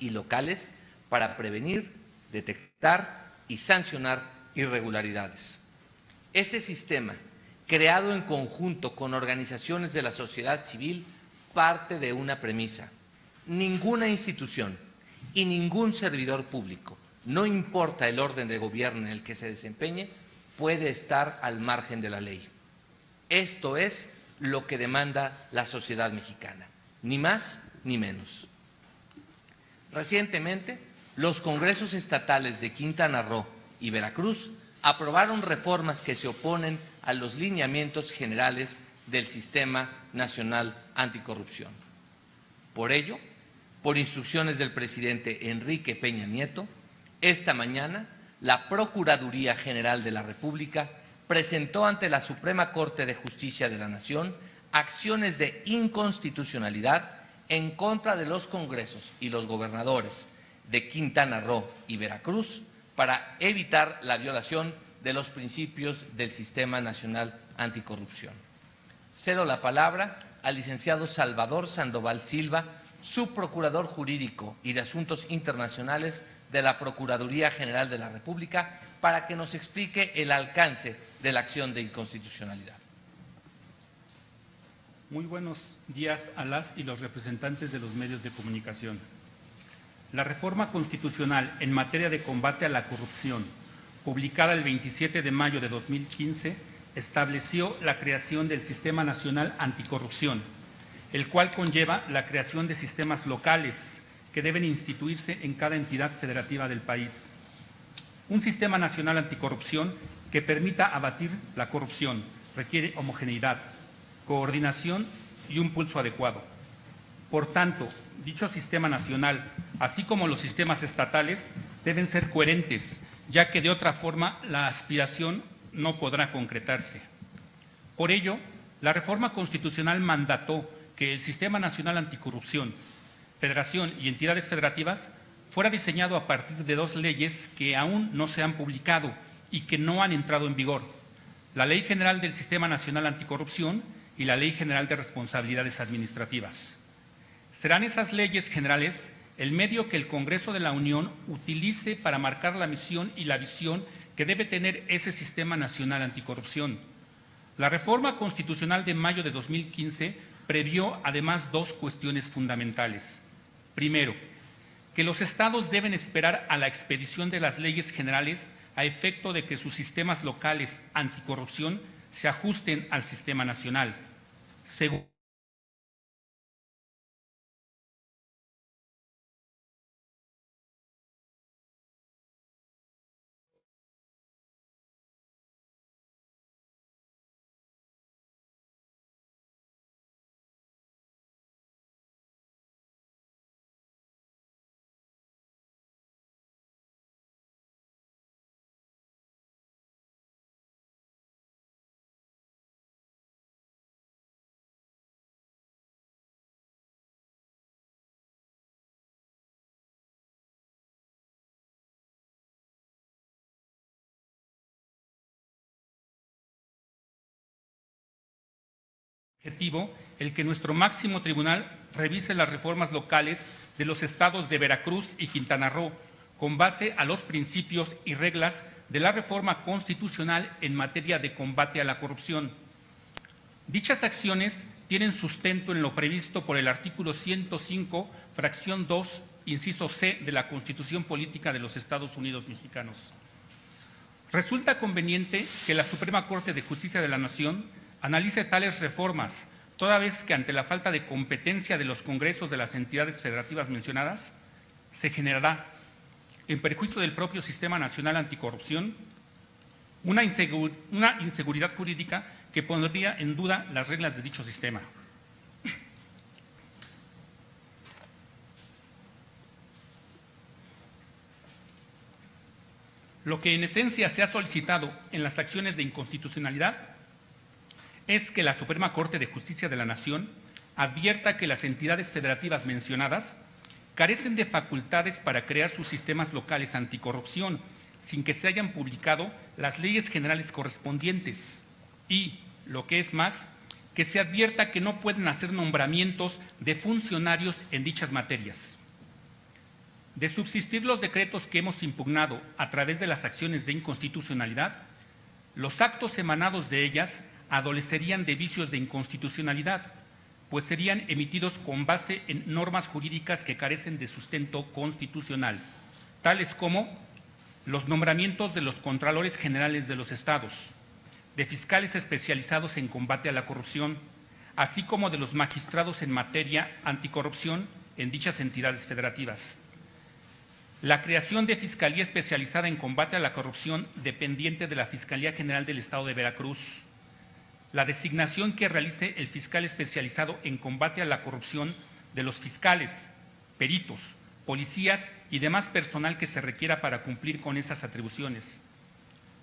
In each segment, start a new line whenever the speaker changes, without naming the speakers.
y locales para prevenir, detectar y sancionar irregularidades. Ese sistema, creado en conjunto con organizaciones de la sociedad civil, parte de una premisa: ninguna institución y ningún servidor público, no importa el orden de gobierno en el que se desempeñe, puede estar al margen de la ley. Esto es lo que demanda la sociedad mexicana, ni más ni menos. Recientemente, los congresos estatales de Quintana Roo y Veracruz aprobaron reformas que se oponen a los lineamientos generales del Sistema Nacional Anticorrupción. Por ello, por instrucciones del presidente Enrique Peña Nieto, esta mañana la Procuraduría General de la República presentó ante la Suprema Corte de Justicia de la Nación acciones de inconstitucionalidad en contra de los congresos y los gobernadores de Quintana Roo y Veracruz para evitar la violación de los principios del Sistema Nacional Anticorrupción. Cedo la palabra al licenciado Salvador Sandoval Silva, subprocurador jurídico y de Asuntos Internacionales de la Procuraduría General de la República, para que nos explique el alcance de la acción de inconstitucionalidad.
Muy buenos días a las y los representantes de los medios de comunicación. La reforma constitucional en materia de combate a la corrupción, publicada el 27 de mayo de 2015, estableció la creación del Sistema Nacional Anticorrupción, el cual conlleva la creación de sistemas locales que deben instituirse en cada entidad federativa del país. Un Sistema Nacional Anticorrupción que permita abatir la corrupción requiere homogeneidad, coordinación y un pulso adecuado. Por tanto, dicho sistema nacional, así como los sistemas estatales, deben ser coherentes, ya que de otra forma la aspiración no podrá concretarse. Por ello, la reforma constitucional mandató que el Sistema Nacional Anticorrupción, Federación y entidades federativas fuera diseñado a partir de dos leyes que aún no se han publicado y que no han entrado en vigor: la Ley General del Sistema Nacional Anticorrupción y la Ley General de Responsabilidades Administrativas. Serán esas leyes generales el medio que el Congreso de la Unión utilice para marcar la misión y la visión que debe tener ese Sistema Nacional Anticorrupción. La reforma constitucional de mayo de 2015 previó además dos cuestiones fundamentales. Primero, que los estados deben esperar a la expedición de las leyes generales a efecto de que sus sistemas locales anticorrupción se ajusten al sistema nacional. Segundo, objetivo el que nuestro máximo tribunal revise las reformas locales de los estados de Veracruz y Quintana Roo con base a los principios y reglas de la reforma constitucional en materia de combate a la corrupción. Dichas acciones tienen sustento en lo previsto por el artículo 105, fracción 2, inciso C de la Constitución Política de los Estados Unidos Mexicanos. Resulta conveniente que la Suprema Corte de Justicia de la Nación analice tales reformas, toda vez que ante la falta de competencia de los congresos de las entidades federativas mencionadas, se generará, en perjuicio del propio Sistema Nacional Anticorrupción, una inseguridad jurídica que pondría en duda las reglas de dicho sistema. Lo que en esencia se ha solicitado en las acciones de inconstitucionalidad es que la Suprema Corte de Justicia de la Nación advierta que las entidades federativas mencionadas carecen de facultades para crear sus sistemas locales anticorrupción sin que se hayan publicado las leyes generales correspondientes y, lo que es más, que se advierta que no pueden hacer nombramientos de funcionarios en dichas materias. De subsistir los decretos que hemos impugnado a través de las acciones de inconstitucionalidad, los actos emanados de ellas adolecerían de vicios de inconstitucionalidad, pues serían emitidos con base en normas jurídicas que carecen de sustento constitucional, tales como los nombramientos de los Contralores Generales de los Estados, de fiscales especializados en combate a la corrupción, así como de los magistrados en materia anticorrupción en dichas entidades federativas. La creación de Fiscalía Especializada en Combate a la Corrupción dependiente de la Fiscalía General del Estado de Veracruz. La designación que realice el fiscal especializado en combate a la corrupción de los fiscales, peritos, policías y demás personal que se requiera para cumplir con esas atribuciones.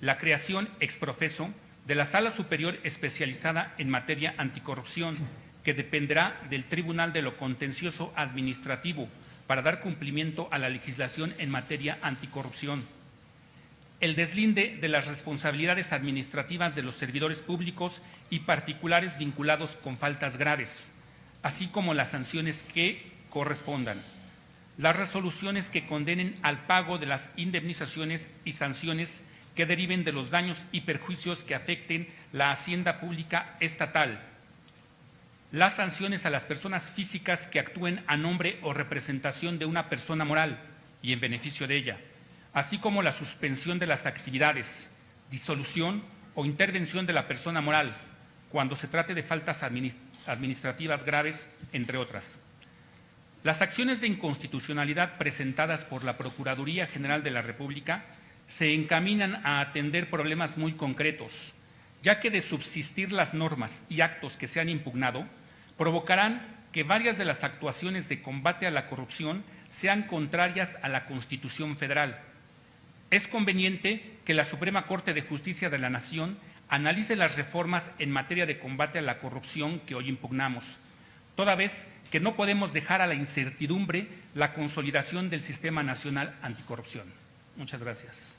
La creación ex profeso de la Sala Superior Especializada en Materia Anticorrupción, que dependerá del Tribunal de lo Contencioso Administrativo para dar cumplimiento a la legislación en materia anticorrupción. El deslinde de las responsabilidades administrativas de los servidores públicos y particulares vinculados con faltas graves, así como las sanciones que correspondan. Las resoluciones que condenen al pago de las indemnizaciones y sanciones que deriven de los daños y perjuicios que afecten la hacienda pública estatal. Las sanciones a las personas físicas que actúen a nombre o representación de una persona moral y en beneficio de ella, así como la suspensión de las actividades, disolución o intervención de la persona moral cuando se trate de faltas administrativas graves, entre otras. Las acciones de inconstitucionalidad presentadas por la Procuraduría General de la República se encaminan a atender problemas muy concretos, ya que de subsistir las normas y actos que se han impugnado, provocarán que varias de las actuaciones de combate a la corrupción sean contrarias a la Constitución Federal. Es conveniente que la Suprema Corte de Justicia de la Nación analice las reformas en materia de combate a la corrupción que hoy impugnamos, toda vez que no podemos dejar a la incertidumbre la consolidación del Sistema Nacional Anticorrupción. Muchas gracias.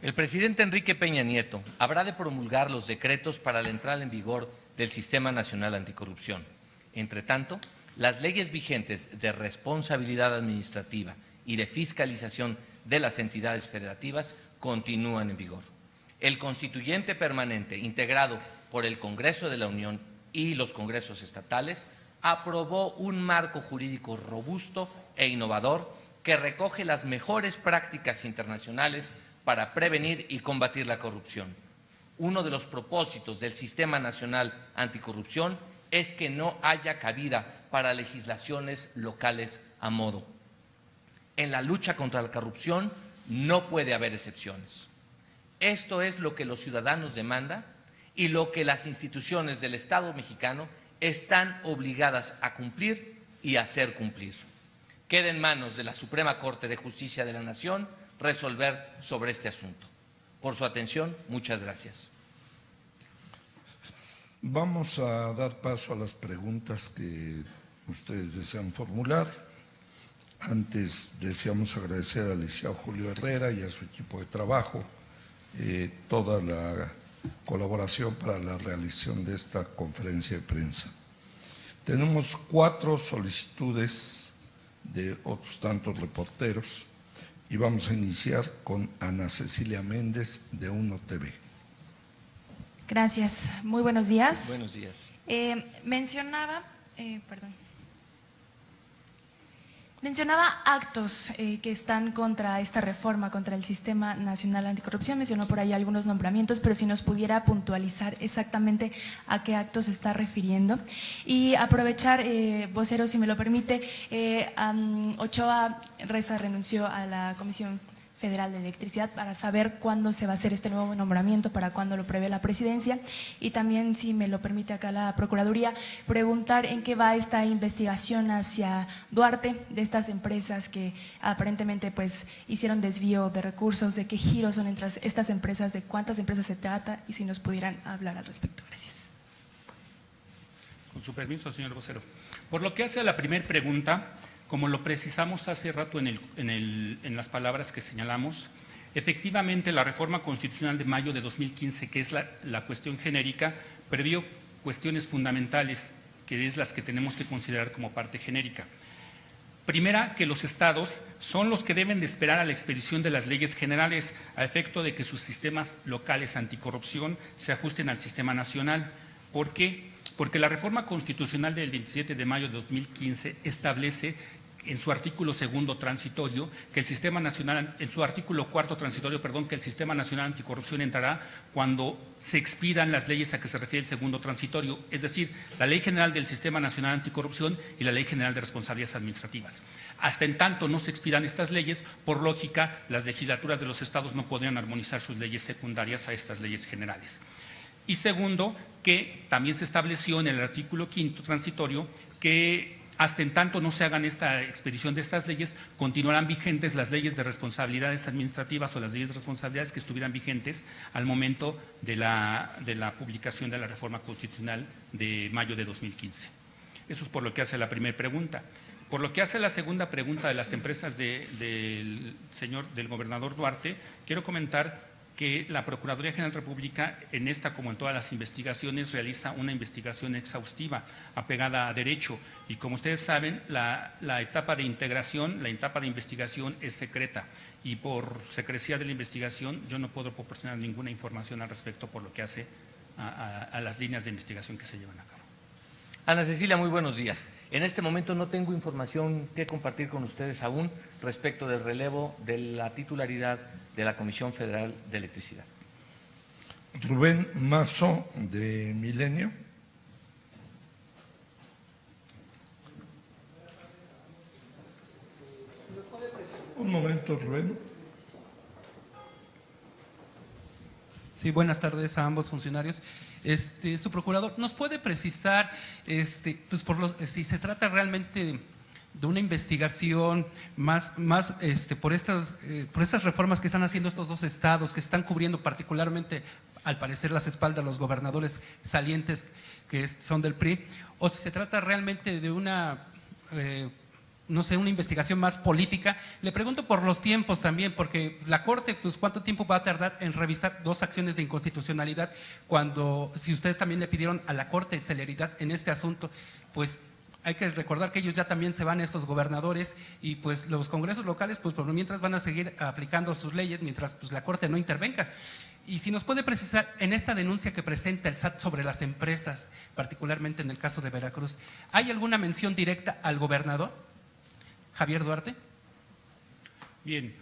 El presidente Enrique Peña Nieto habrá de promulgar los decretos para la entrada en vigor del Sistema Nacional Anticorrupción. Entre tanto, las leyes vigentes de responsabilidad administrativa y de fiscalización de las entidades federativas continúan en vigor. El constituyente permanente, integrado por el Congreso de la Unión y los congresos estatales, aprobó un marco jurídico robusto e innovador que recoge las mejores prácticas internacionales para prevenir y combatir la corrupción. Uno de los propósitos del Sistema Nacional Anticorrupción es que no haya cabida para legislaciones locales a modo. En la lucha contra la corrupción no puede haber excepciones. Esto es lo que los ciudadanos demandan y lo que las instituciones del Estado mexicano están obligadas a cumplir y a hacer cumplir. Queda en manos de la Suprema Corte de Justicia de la Nación resolver sobre este asunto. Por su atención, muchas gracias.
Vamos a dar paso a las preguntas que ustedes desean formular. Antes deseamos agradecer al licenciado Julio Herrera y a su equipo de trabajo toda la colaboración para la realización de esta conferencia de prensa. Tenemos 4 solicitudes de otros tantos reporteros y vamos a iniciar con Ana Cecilia Méndez de Uno TV.
Gracias. Muy buenos días.
Buenos días.
Mencionaba actos que están contra esta reforma, contra el Sistema Nacional Anticorrupción. Mencionó por ahí algunos nombramientos, pero si nos pudiera puntualizar exactamente a qué actos se está refiriendo. Y aprovechar, vocero, si me lo permite, Ochoa Reza renunció a la Comisión Federal de Electricidad para saber cuándo se va a hacer este nuevo nombramiento, para cuándo lo prevé la presidencia, y también, si me lo permite acá la Procuraduría, preguntar en qué va esta investigación hacia Duarte, de estas empresas que aparentemente pues hicieron desvío de recursos, de qué giros son entre estas empresas, de cuántas empresas se trata, y si nos pudieran hablar al respecto. Gracias.
Con su permiso, señor vocero. Por lo que hace a la primera pregunta, como lo precisamos hace rato en las palabras que señalamos, efectivamente la reforma constitucional de mayo de 2015, que es la cuestión genérica, previó cuestiones fundamentales, que es las que tenemos que considerar como parte genérica. Primera, que los estados son los que deben de esperar a la expedición de las leyes generales a efecto de que sus sistemas locales anticorrupción se ajusten al sistema nacional. ¿Por qué? Porque la reforma constitucional del 27 de mayo de 2015 establece en su artículo segundo transitorio que el Sistema Nacional, en su artículo cuarto transitorio, que el Sistema Nacional Anticorrupción entrará cuando se expidan las leyes a que se refiere el segundo transitorio, es decir, la Ley General del Sistema Nacional Anticorrupción y la Ley General de Responsabilidades Administrativas. Hasta en tanto no se expidan estas leyes, por lógica, las legislaturas de los estados no podrían armonizar sus leyes secundarias a estas leyes generales. Y segundo, que también se estableció en el artículo quinto transitorio que hasta en tanto no se hagan esta expedición de estas leyes, continuarán vigentes las leyes de responsabilidades administrativas o las leyes de responsabilidades que estuvieran vigentes al momento de la publicación de la reforma constitucional de mayo de 2015. Eso es por lo que hace la primera pregunta. Por lo que hace la segunda pregunta de las empresas del gobernador Duarte, quiero comentar que la Procuraduría General de la República, en esta como en todas las investigaciones, realiza una investigación exhaustiva, apegada a derecho. Y como ustedes saben, la etapa de integración, la etapa de investigación es secreta. Y por secrecía de la investigación, yo no puedo proporcionar ninguna información al respecto por lo que hace a las líneas de investigación que se llevan a cabo.
Ana Cecilia, muy buenos días. En este momento no tengo información que compartir con ustedes aún respecto del relevo de la titularidad de la Comisión Federal de Electricidad.
Rubén Mazo, de Milenio. Un momento, Rubén.
Sí, buenas tardes a ambos funcionarios. Su procurador, ¿nos puede precisar pues si se trata realmente de una investigación más por estas reformas que están haciendo estos dos estados, que están cubriendo particularmente, al parecer, las espaldas de los gobernadores salientes que son del PRI, o si se trata realmente de una una investigación más política? Le pregunto por los tiempos también, porque la Corte, pues, ¿cuánto tiempo va a tardar en revisar dos acciones de inconstitucionalidad si ustedes también le pidieron a la Corte celeridad en este asunto? Pues hay que recordar que ellos ya también se van, estos gobernadores, y pues los congresos locales, pues por mientras van a seguir aplicando sus leyes mientras pues la Corte no intervenga. Y si nos puede precisar, en esta denuncia que presenta el SAT sobre las empresas, particularmente en el caso de Veracruz, ¿hay alguna mención directa al gobernador Javier Duarte?
Bien,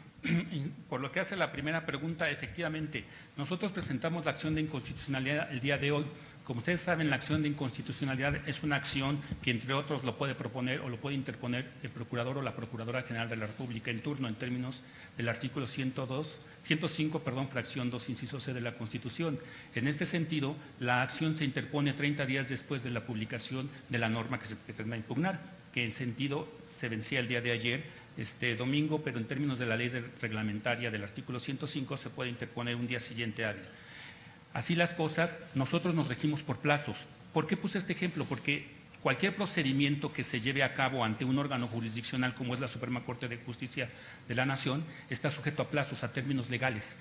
por lo que hace la primera pregunta, efectivamente, nosotros presentamos la acción de inconstitucionalidad el día de hoy. Como ustedes saben, la acción de inconstitucionalidad es una acción que, entre otros, lo puede proponer o lo puede interponer el procurador o la Procuradora General de la República en turno, en términos del artículo 105, fracción 2, inciso C de la Constitución. En este sentido, la acción se interpone 30 días después de la publicación de la norma que se pretenda impugnar, que en sentido se vencía el día de ayer, domingo, pero en términos de la ley reglamentaria del artículo 105 se puede interponer un día siguiente hábil. Así las cosas, nosotros nos regimos por plazos. ¿Por qué puse este ejemplo? Porque cualquier procedimiento que se lleve a cabo ante un órgano jurisdiccional como es la Suprema Corte de Justicia de la Nación está sujeto a plazos, a términos legales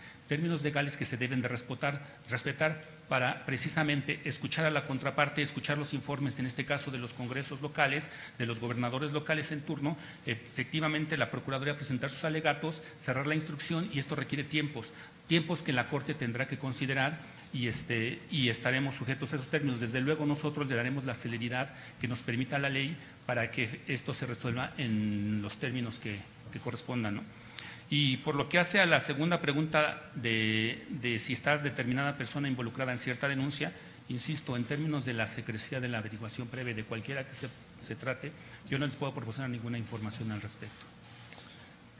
que se deben de respetar para precisamente escuchar a la contraparte, escuchar los informes, en este caso de los congresos locales, de los gobernadores locales en turno, efectivamente la Procuraduría presentar sus alegatos, cerrar la instrucción, y esto requiere tiempos que la Corte tendrá que considerar y estaremos sujetos a esos términos. Desde luego nosotros le daremos la celeridad que nos permita la ley para que esto se resuelva en los términos que correspondan, ¿no? Y por lo que hace a la segunda pregunta de si está determinada persona involucrada en cierta denuncia, insisto, en términos de la secrecía de la averiguación previa de cualquiera que se trate, yo no les puedo proporcionar ninguna información al respecto.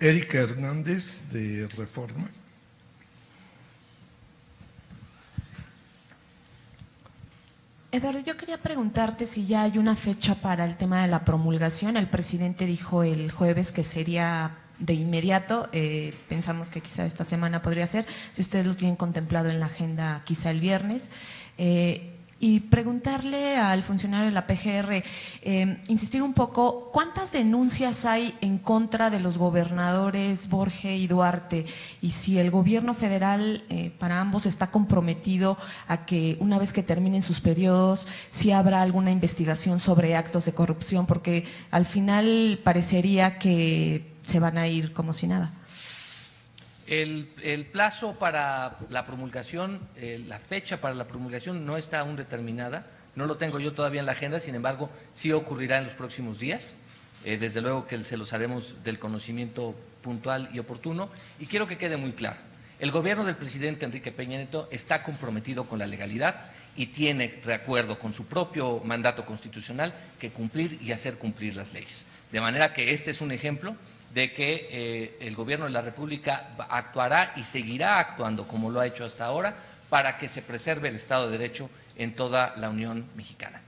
Erika Hernández, de Reforma.
Eduardo, yo quería preguntarte si ya hay una fecha para el tema de la promulgación. El presidente dijo el jueves que sería de inmediato, pensamos que quizá esta semana podría ser, si ustedes lo tienen contemplado en la agenda quizá el viernes. Y preguntarle al funcionario de la PGR, insistir un poco, ¿cuántas denuncias hay en contra de los gobernadores Borge y Duarte? Y si el gobierno federal, para ambos, está comprometido a que una vez que terminen sus periodos, si habrá alguna investigación sobre actos de corrupción, porque al final parecería que se van a ir como si nada.
El plazo para la promulgación, la fecha para la promulgación no está aún determinada, no lo tengo yo todavía en la agenda, sin embargo, sí ocurrirá en los próximos días. Desde luego que se los haremos del conocimiento puntual y oportuno, y quiero que quede muy claro. El gobierno del presidente Enrique Peña Nieto está comprometido con la legalidad y tiene, de acuerdo con su propio mandato constitucional, que cumplir y hacer cumplir las leyes. De manera que este es un ejemplo de que el gobierno de la República actuará y seguirá actuando como lo ha hecho hasta ahora para que se preserve el Estado de Derecho en toda la Unión Mexicana.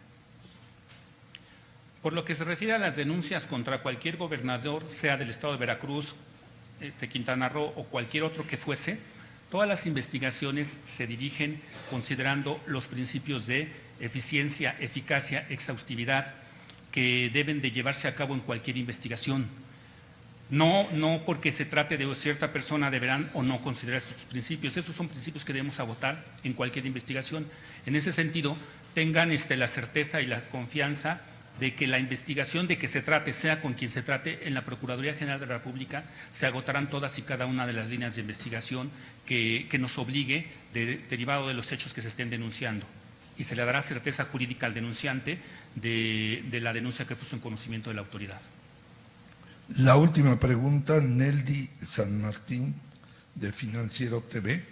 Por lo que se refiere a las denuncias contra cualquier gobernador, sea del Estado de Veracruz, Quintana Roo o cualquier otro que fuese, todas las investigaciones se dirigen considerando los principios de eficiencia, eficacia, exhaustividad que deben de llevarse a cabo en cualquier investigación. No porque se trate de cierta persona deberán o no considerar estos principios. Esos son principios que debemos agotar en cualquier investigación. En ese sentido, tengan la certeza y la confianza de que la investigación de que se trate, sea con quien se trate, en la Procuraduría General de la República se agotarán todas y cada una de las líneas de investigación que nos obligue derivado de los hechos que se estén denunciando. Y se le dará certeza jurídica al denunciante de la denuncia que puso en conocimiento de la autoridad.
La última pregunta, Neldi San Martín, de Financiero TV.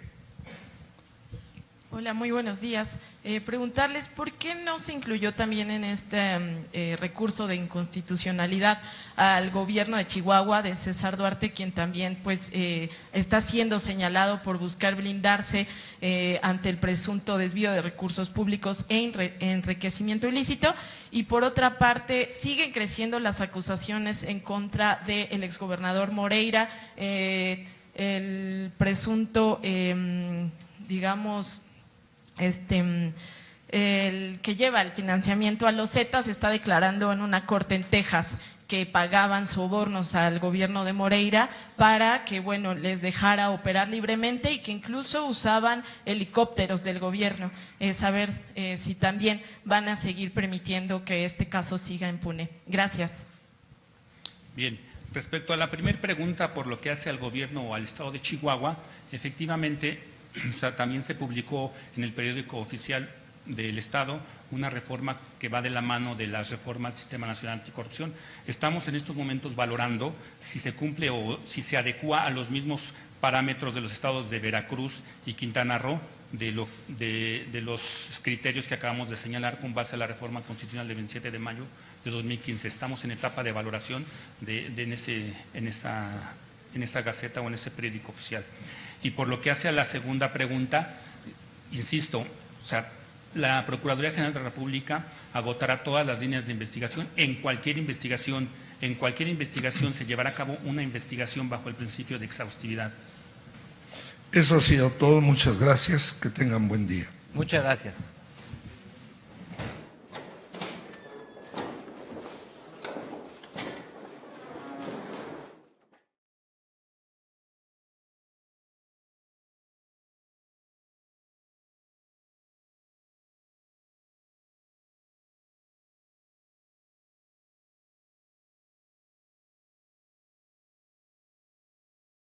Hola, muy buenos días. Preguntarles por qué no se incluyó también en este recurso de inconstitucionalidad al gobierno de Chihuahua, de César Duarte, quien también pues está siendo señalado por buscar blindarse ante el presunto desvío de recursos públicos e enriquecimiento ilícito. Y por otra parte, siguen creciendo las acusaciones en contra del exgobernador Moreira, el presunto, digamos, el que lleva el financiamiento a los Zetas está declarando en una corte en Texas que pagaban sobornos al gobierno de Moreira para que, bueno, les dejara operar libremente y que incluso usaban helicópteros del gobierno. Saber si también van a seguir permitiendo que este caso siga impune. Gracias.
Bien, respecto a la primera pregunta por lo que hace al gobierno o al estado de Chihuahua, efectivamente, también se publicó en el periódico oficial del Estado una reforma que va de la mano de la reforma al Sistema Nacional Anticorrupción. Estamos en estos momentos valorando si se cumple o si se adecúa a los mismos parámetros de los estados de Veracruz y Quintana Roo, de los criterios que acabamos de señalar con base a la reforma constitucional del 27 de mayo de 2015. Estamos en etapa de valoración en esa gaceta o en ese periódico oficial. Y por lo que hace a la segunda pregunta, insisto, la Procuraduría General de la República agotará todas las líneas de investigación. En cualquier investigación se llevará a cabo una investigación bajo el principio de exhaustividad.
Eso ha sido todo. Muchas gracias. Que tengan buen día.
Muchas gracias.